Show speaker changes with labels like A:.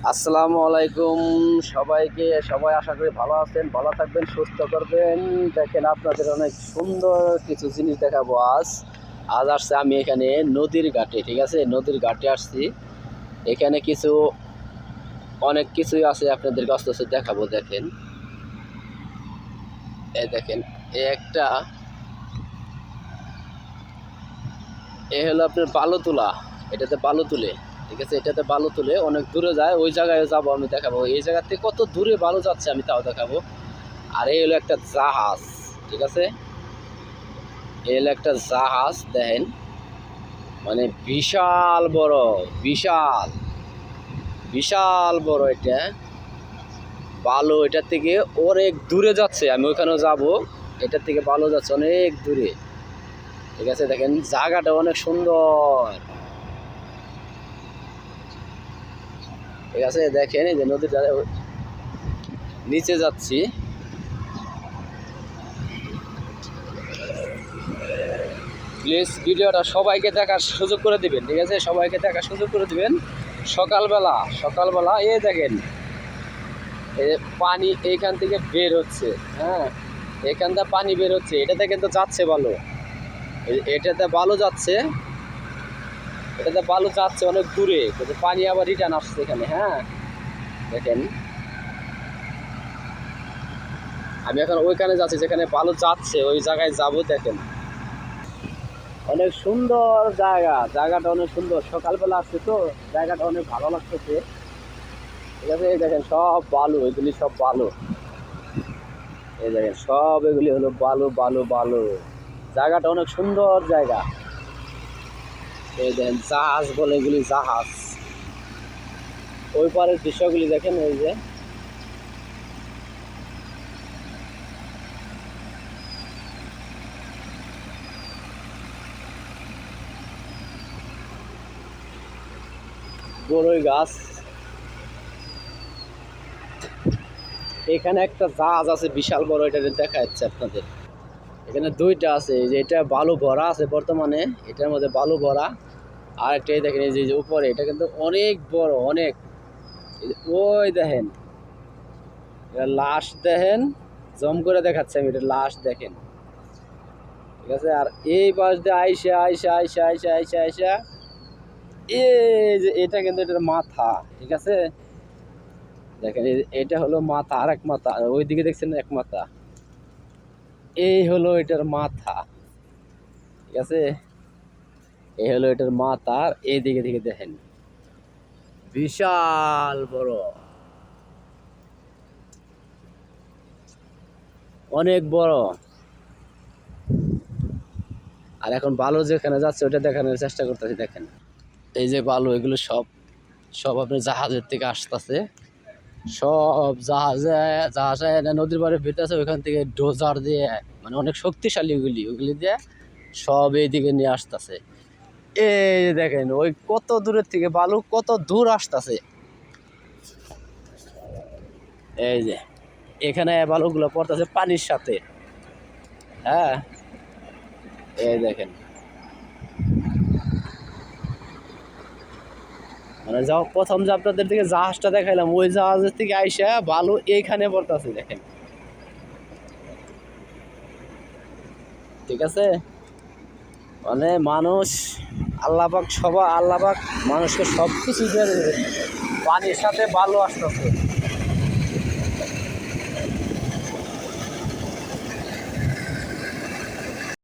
A: আসসালামু আলাইকুম সবাইকে। সবাই আশা করি ভালো আছেন, ভালো থাকবেন, সুস্থ করবেন। দেখেন আপনাদের অনেক সুন্দর কিছু জিনিস দেখাবো আজ। আসছে আমি এখানে নদীর ঘাটে, ঠিক আছে, নদীর ঘাটে আসছি। এখানে অনেক কিছুই আছে, আপনাদের আস্তে আস্তে দেখাবো। দেখেন, দেখেন একটা হলো আপনার বালু তোলা। এটাতে বালু তুলে, ঠিক আছে, এটাতে বালু তুলে অনেক দূরে যায়। ওই জায়গায় যাবো, আমি দেখাবো এই জায়গা থেকে কত দূরে বালু যাচ্ছে, আমি তাও দেখাবো। আর এই হলো একটা জাহাজ, ঠিক আছে, এই হলো একটা জাহাজ। দেখেন, মানে বিশাল বড়, বিশাল বিশাল বড়। এটা বালু এটার থেকে অনেক দূরে যাচ্ছে, আমি ওইখানেও যাব। এটার থেকে বালু যাচ্ছে অনেক দূরে, ঠিক আছে। দেখেন জায়গাটা অনেক সুন্দর, ঠিক আছে। দেখেন এই যে নদীর নিচে যাচ্ছি। প্লিজ ভিডিওটা সবাইকে দেখার সুযোগ করে দিবেন, ঠিক আছে, সবাইকে দেখার সুযোগ করে দিবেন। সকালবেলা সকালবেলা এই দেখেন, এই পানি এইখান থেকে বের হচ্ছে। হ্যাঁ, এখান থেকে পানি বের হচ্ছে, এটাতে কিন্তু যাচ্ছে বালু। এটাতে বালু যাচ্ছে, এটাতে বালু যাচ্ছে অনেক দূরে, কিন্তু পানি আবার রিটার্ন আসছে এখানে। হ্যাঁ, দেখেন আমি এখন ওইখানে যাচ্ছি যেখানে বালু যাচ্ছে, ওই জায়গায় যাব। দেখেন অনেক সুন্দর জায়গা, জায়গাটা অনেক সুন্দর। সকালবেলা আসছে তো, জায়গাটা অনেক ভালো লাগতেছে, ঠিক আছে। এই দেখেন সব বালু, এগুলি সব বালু। এই দেখেন সব এগুলি হলো বালু বালু বালু। জায়গাটা অনেক সুন্দর জায়গা। এই দেখেন জাহাজ বলে, এগুলি জাহাজ। ওই পারের দৃশ্যগুলি দেখেন, এই যে বড়ই গাছ। এখানে একটা জাহাজ আছে বিশাল বড়, এটা দেখা যাচ্ছে আপনাদের। এখানে দুইটা আছে, এই যে এটা বালু ভরা আছে বর্তমানে, এটার মধ্যে বালু ভরা। আর একটাই দেখেন এই যে উপরে, এটা কিন্তু অনেক বড়, অনেক। ওই দেখেন লাশ, দেখেন জম করে দেখাচ্ছে আমি, এটা লাশ দেখেন, ঠিক আছে। আর এই পাশ দিয়ে আইসা আইসা আইসা আইসা আইসা আইসা এই যে এটা কিন্তু এটার মাথা, ঠিক আছে। দেখেন এটা হলো মাথা, আর এক মাথা ওইদিকে দেখছেন, এক মাথা। এই হলো এটার মাথা, ঠিক আছে। এই হলো এটার মাথা। আর এইদিকে দিকে দেখেন বিশাল বড়, অনেক বড়। আর এখন বালু যেখানে যাচ্ছে ওটা দেখানোর চেষ্টা করতেছি। দেখেন এই যে বালু, এগুলো সব সব আপনার জাহাজের থেকে আসতেছে। সব জাহাজে নদীর পাড়ে ভিড়তেছে, ওইখান থেকে ডোজার দিয়ে, মানে অনেক শক্তিশালী ওগুলি দিয়ে সব এইদিকে নিয়ে আসতেছে। এই যে দেখেন ওই কত দূরের থেকে বালু কত দূর আসতেছে। এই যে এখানে বালুগুলো পড়তেছে পানির সাথে। হ্যাঁ, এই দেখেন, মানে যাও প্রথম যে আপনাদের দিকে জাহাজটা দেখাইলাম, ওই জাহাজের থেকে আইসা বালু এইখানে পড়তেছে। দেখেন, ঠিক আছে। মানে মানুষ, আল্লাহ পাক মানুষকে সব কিছু দিয়ে দিবে। পানির সাথে বালু আসতেছে।